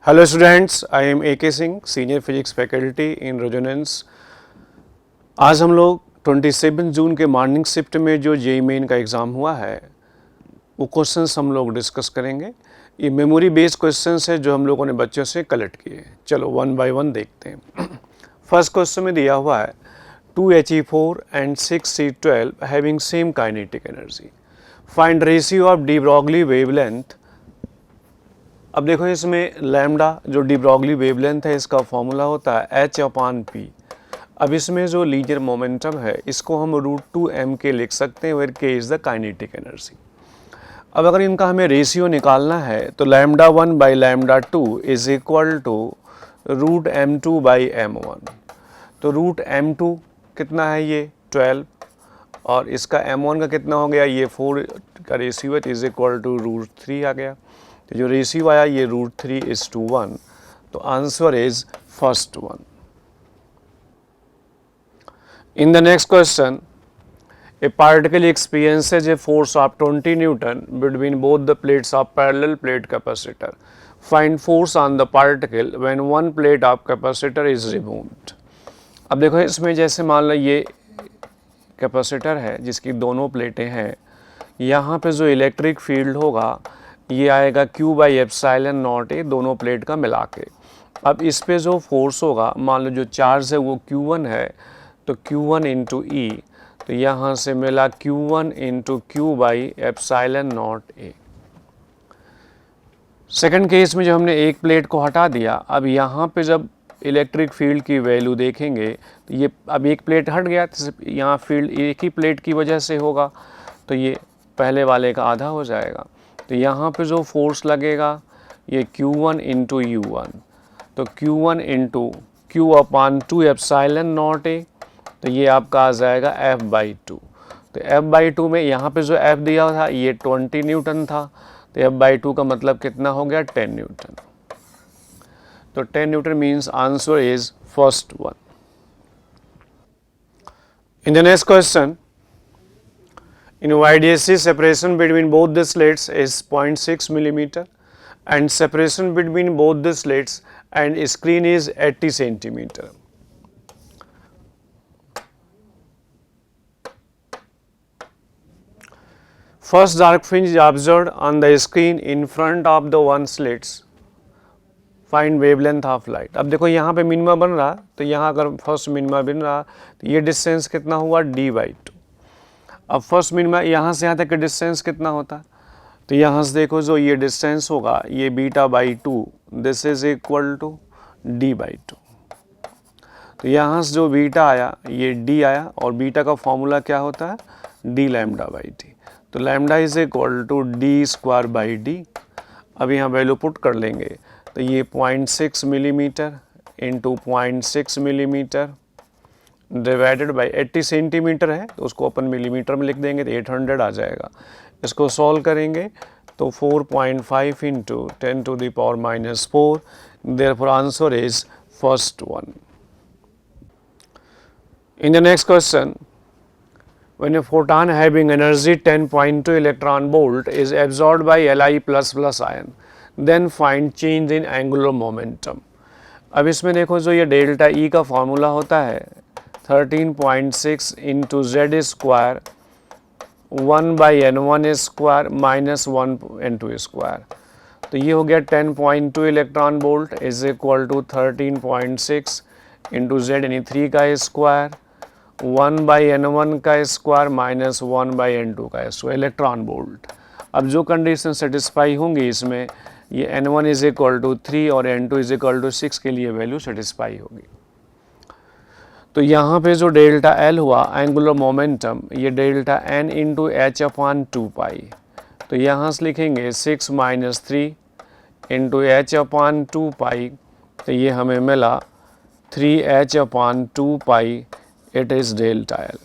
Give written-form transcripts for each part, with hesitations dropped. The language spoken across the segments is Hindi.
Hello students, I am AK Singh, Senior Physics Faculty in Resonance। आज हम लोग 27 जून के मॉर्निंग शिफ्ट में जो जेईई मेन का एग्ज़ाम हुआ है वो क्वेश्चंस हम लोग डिस्कस करेंगे। ये मेमोरी बेस्ड क्वेश्चंस है जो हम लोगों ने बच्चों से कलेक्ट किए। चलो वन बाय वन देखते हैं। फर्स्ट क्वेश्चन में दिया हुआ है 2He4 and 6C12 having same kinetic energy, find ratio of de Broglie wavelength. अब देखो इसमें लैम्डा जो डी ब्रॉगली वेवलेंथ है इसका फॉर्मूला होता है H/P। अब इसमें जो लीनियर मोमेंटम है इसको हम √2m के लिख सकते हैं, where k is the kinetic energy. अब अगर इनका हमें रेशियो निकालना है तो λ1 by λ2 is equal to √m2 by m1। तो √m2 कितना है, ये 12, और इसका m1 का कितना हो गया, ये 4 का रेशियो है, इज इक्वल टू √3 आ गया। तो जो रेशियो आया ये √3:1। तो answer is first one. In the next question, A particle experiences a force of 20 Newton between both the plates of parallel plate capacitor, find force on the particle when one plate of capacitor is removed. अब देखो इसमें जैसे मान लो ये कैपेसिटर है जिसकी दोनों प्लेटें हैं, यहाँ पे जो इलेक्ट्रिक फील्ड होगा ये आएगा Q/ε0A दोनों प्लेट का मिला के। अब इस पे जो फोर्स होगा, मान लो जो चार्ज है वो Q1 है, तो Q1 इंटू ई, तो यहाँ से मिला Q1 into Q/ε0A। Second case में जो हमने एक प्लेट को हटा दिया, अब यहाँ पे जब इलेक्ट्रिक फील्ड की वैल्यू देखेंगे तो ये अब एक प्लेट हट गया, तो यहाँ फील्ड एक ही प्लेट की वजह से होगा, तो ये पहले वाले का आधा हो जाएगा। तो यहाँ पे जो फोर्स लगेगा ये Q1 इंटू U1, तो Q1 इंटू Q/2ε0A, तो ये आपका आ जाएगा F/2। तो F/2 में यहाँ पे जो F दिया था ये 20 न्यूटन था, तो F/2 का मतलब कितना हो गया, 10 न्यूटन। तो 10 Newton means answer is first one. In the next question, in YDSC separation between both the slits is 0.6 millimeter and separation between both the slits and screen is 80 centimeter. First dark fringe is observed on the screen in front of the one slits. Find wavelength of light. अब देखो यहाँ पे मिनिमा बन रहा, तो यहाँ अगर फर्स्ट मिनिमा बन रहा तो ये डिस्टेंस कितना हुआ, d/2। अब फर्स्ट मिनिमा यहाँ से यहाँ तक का डिस्टेंस कितना होता, तो यहाँ से देखो जो ये डिस्टेंस होगा ये β/2, this is equal to d/2। तो यहाँ से जो बीटा आया ये d आया, और बीटा का फॉर्मूला क्या होता है, dλ/d। तो lambda is equal to d²/d। अब यहाँ वैल्यू पुट कर लेंगे, तो ये 0.6 millimetre into 0.6 millimetre divided by 80 centimetre है, तो उसको अपन मिलीमीटर में लिख देंगे तो 800 आ जाएगा। इसको सॉल्व करेंगे तो 4.5 into 10⁻⁻⁴, therefore answer is first one. In the next question, when a photon having energy 10.2 electron volt is absorbed by Li++ ion, then find change in angular momentum। अब इसमें देखो जो ये डेल्टा E का फॉर्मूला होता है 13.6 into Z square 1/n1 square minus 1n2 square, तो ये हो गया 10.2 electron volt is equal to 13.6 into Z यानी 3 का स्क्वायर 1/n1 का स्क्वायर माइनस 1/n2 का स्क्वायर इलेक्ट्रॉन वोल्ट। अब जो कंडीशन सेटिस्फाई होंगी इसमें, ये n1 इज इक्वल टू 3 और n2 इज इक्वल टू 6 के लिए वैल्यू सेटिस्फाई होगी। तो यहाँ पे जो डेल्टा L हुआ एंगुलर मोमेंटम, ये डेल्टा n इंटू H/2π, तो यहाँ से लिखेंगे 6 - 3 इंटू H/2π, तो ये हमें मिला 3H/2π, it is delta L।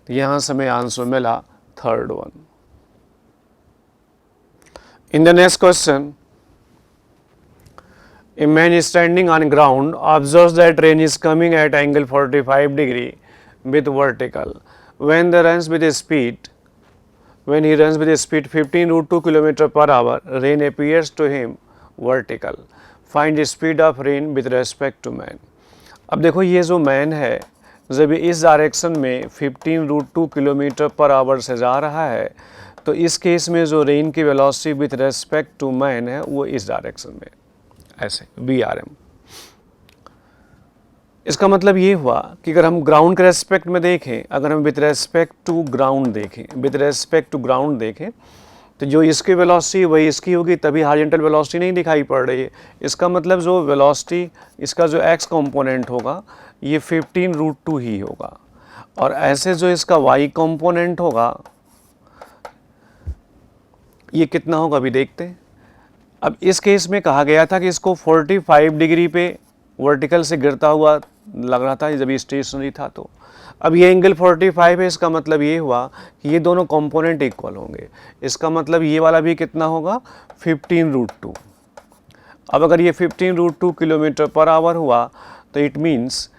तो यहाँ से हमें आंसर मिला third one. In the next question, a man standing on ground observes that train is coming at angle 45 degree with vertical. When he runs with a speed 15 √2 km/h, rain appears to him vertical. Find speed of rain with respect to man. अब देखो ये जो मैन है जब ये इस डायरेक्शन में 15√2 किलोमीटर पर आवर से जा रहा है तो इस केस में जो रेन की velocity with respect to man है वो इस डायरेक्शन में ऐसे VRM। इसका मतलब ये हुआ कि अगर हम ग्राउंड के रेस्पेक्ट में देखें, अगर हम विथ रेस्पेक्ट टू ग्राउंड देखें तो जो इसकी वेलोसिटी वही इसकी होगी, तभी हॉरिजॉन्टल वेलोसिटी नहीं दिखाई पड़ रही है। इसका मतलब जो वेलोसिटी इसका जो x कंपोनेंट होगा ये 15√2 ही होगा, और ऐसे जो इसका y कंपोनेंट होगा ये कितना होगा अभी देखते हैं। अब इस केस में कहा गया था कि इसको 45 डिग्री पे वर्टिकल से गिरता हुआ लग रहा था जब ये स्टेशनरी था, तो अब ये एंगल 45 है। इसका मतलब ये हुआ कि ये दोनों कंपोनेंट इक्वल होंगे। इसका मतलब ये वाला भी कितना होगा 15√2। अब अगर ये 15√2 किलोमीटर पर आवर हुआ तो इट मीन्स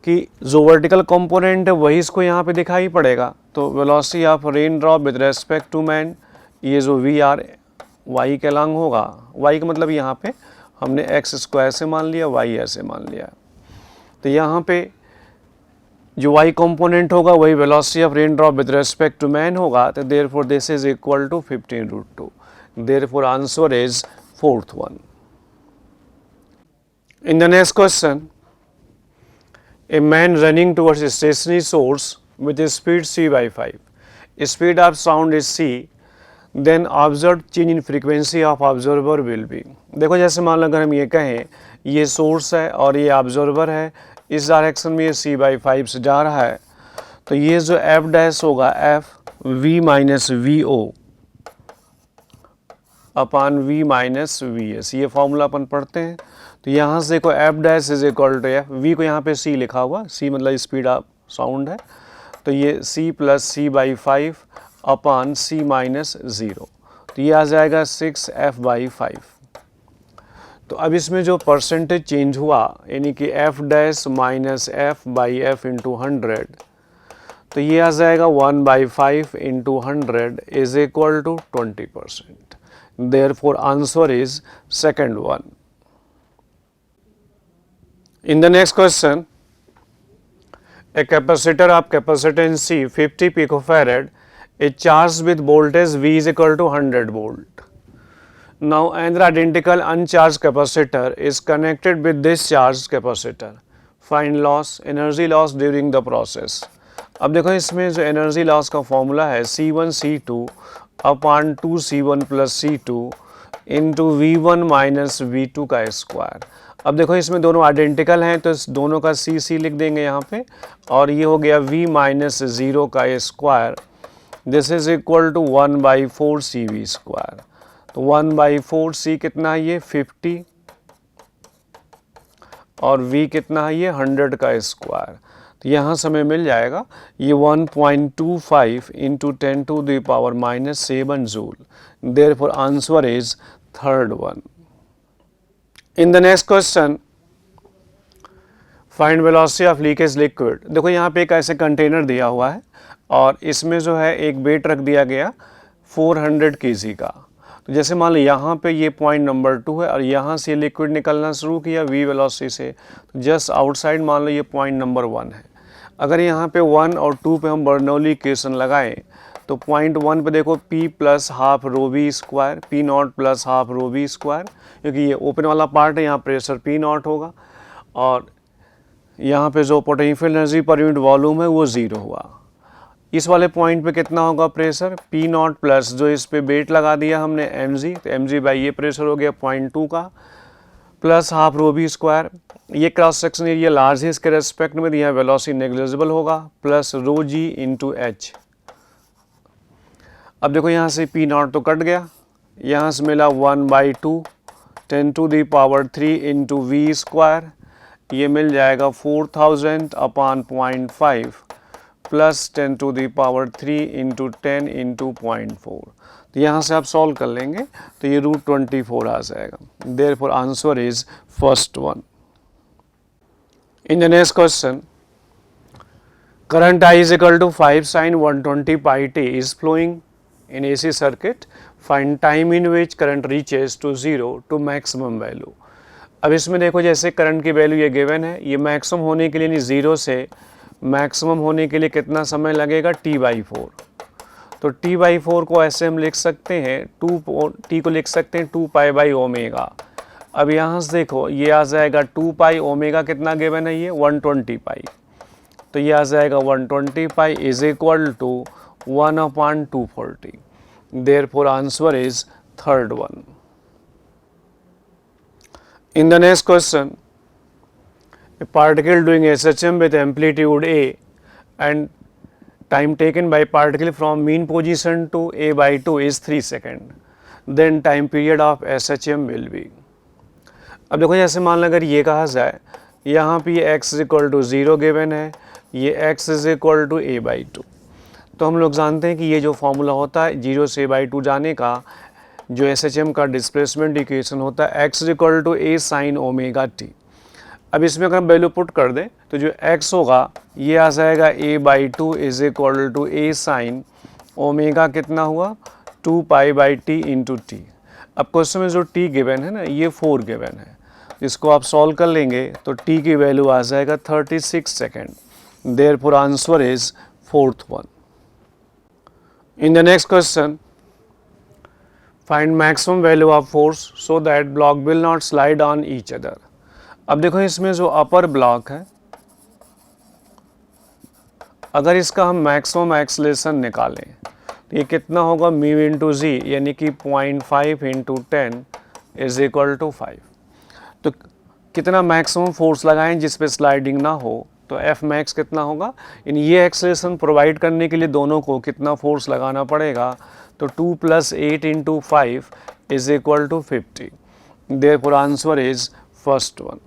कि जो वर्टिकल कंपोनेंट है वही इसको यहाँ पे दिखाई पड़ेगा। तो velocity of rain drop with respect to man, ये जो VR y के लॉन्ग होगा, y का मतलब यहाँ पे हमने x² से मान लिया, y ऐसे मान लिया, तो यहाँ पे जो y कंपोनेंट होगा वही velocity of rain drop with respect to man होगा। तो therefore this is equal to 15√2। Therefore answer is fourth one. In the next question, a man running towards a stationary source with a speed c/5. Speed of sound is c. Then observed change in frequency of observer will be. देखो जैसे मान लो अगर हम ये कहें ये सोर्स है और ये ऑब्जर्वर है, इस डायरेक्शन में ये c/5 से जा रहा है, तो ये जो f डैश होगा f v minus VO upon v minus VS, ये फॉर्मूला अपन पढ़ते हैं। तो यहाँ से देखो f dash is equal to f, v को यहाँ पे c लिखा हुआ, c मतलब स्पीड ऑफ साउंड है, तो ये c plus c/5 upon c minus 0, तो ये आ जाएगा 6f/5। तो अब इसमें जो परसेंटेज चेंज हुआ यानी कि f dash minus f/f into 100, तो ये आ जाएगा 1/5 into 100 is equal to 20%। Therefore answer is second one. In the next question, a capacitor of capacitance C 50 picofarad is charged with voltage V is equal to 100 volt. Now another identical uncharged capacitor is connected with this charged capacitor. Find loss, energy loss during the process. अब देखो इसमें जो एनर्जी लॉस का फॉर्मूला है C1 C2 upon 2 C1 plus C2 into V1 minus V2 का स्क्वायर। अब देखो इसमें दोनों आइडेंटिकल हैं तो इस दोनों का C लिख देंगे यहाँ पे, और ये हो गया V माइनस 0 का square, this is equal to 1/4 CV square. तो 1/4 C कितना है ये 50 और V कितना है ये 100 का स्क्वायर, तो यहाँ से हमें मिल जाएगा ये 1.25 into 10⁻⁻7 joule. Therefore answer is third one. In the next question, find velocity of leakage liquid। देखो यहाँ पे एक ऐसे कंटेनर दिया हुआ है और इसमें जो है एक वेट रख दिया गया 400 kg का। तो जैसे मान लो यहाँ पे ये पॉइंट नंबर 2 है और यहाँ से लिक्विड निकलना शुरू किया v वेलोसिटी से, तो जस्ट आउटसाइड मान लो ये पॉइंट नंबर 1 है। अगर यहाँ पे 1 और 2 पे हम बर्नौली इक्वेशन लगाएं तो पॉइंट 1 पे देखो P plus half rho V square, P naught plus half rho V square, क्योंकि ये ओपन वाला पार्ट है, यहाँ प्रेशर P नॉट होगा और यहाँ पे जो potential energy per unit volume है वो 0 हुआ। इस वाले पॉइंट पे कितना होगा प्रेशर P नॉट प्लस जो इस पे वेट लगा दिया हमने mg, तो mg बाई ये प्रेशर हो गया 0.2 का plus half rho V square. ये क्रॉस सेक्शन एरिया लार्ज है इसके रेस्पेक्ट में, यहाँ वेलोसिटी नेग्लिजिबल होगा plus rho g into h. अब देखो यहाँ से P नॉट तो कट गया, यहाँ से मिला 1/2 10⁻³ इंटू वी स्क्वायर, ये मिल जाएगा 4000 अपॉन 0.5 प्लस 10⁻³ इंटू 10 इंटू 0.4। तो यहाँ से आप सॉल्व कर लेंगे तो ये √24 आ जाएगा। Therefore answer is first one. In the next question, current I is equal to 5 sin 120 pi t is flowing in AC circuit. Find time in which current reaches to 0 to maximum value. अब इसमें देखो जैसे करंट की वैल्यू ये गिवन है, ये मैक्सिमम होने के लिए नहीं, 0 से मैक्सिमम होने के लिए कितना समय लगेगा, t/4। तो t/4 को ऐसे हम लिख सकते हैं, t को लिख सकते हैं 2π/ω। अब यहाँ से देखो ये आ जाएगा 2π, कितना गिवन है, ये 120π। तो ये आ जाएगा 120π is equal to 1/240। Therefore answer is third one. In the next question, a particle doing SHM with amplitude A and time taken by particle from mean position to A/2 is 3 seconds. Then time period of SHM will be. अब देखो जैसे मान लो अगर ये कहा जाए, यहाँ पे ये x इक्वल टू 0 गिवन है, ये x is equal to A/2। तो हम लोग जानते हैं कि ये जो फॉर्मूला होता है 0 से A/2 जाने का, जो SHM का डिस्प्लेसमेंट इक्वेशन होता है x equal to A sine omega t. अब इसमें अगर हम वैल्यू पुट कर दें तो जो x होगा ये आ जाएगा A/2 is equal to A sine omega, कितना हुआ 2π/t इंटू टी। अब क्वेश्चन में जो t गिवन है ना, ये 4 गिवन है, इसको आप सॉल्व कर लेंगे तो t की वैल्यू आ जाएगा 36 second. Therefore answer is fourth one. In the next question, find maximum value of force so that block will not slide on each other. अब देखो इसमें जो अपर ब्लॉक है, अगर इसका हम मैक्सिमम एक्सेलरेशन निकालें तो ये कितना होगा, म्यू इंटू जी, यानी कि 0.5 इंटू 10 इज इक्वल टू 5। तो कितना मैक्सिमम फोर्स लगाएं जिस पे स्लाइडिंग ना हो, तो एफ मैक्स कितना होगा, यानी ये एक्सेलरेशन प्रोवाइड करने के लिए दोनों को कितना फोर्स लगाना पड़ेगा, तो 2 + 8 into 5 is equal to 50। Therefore answer is first one.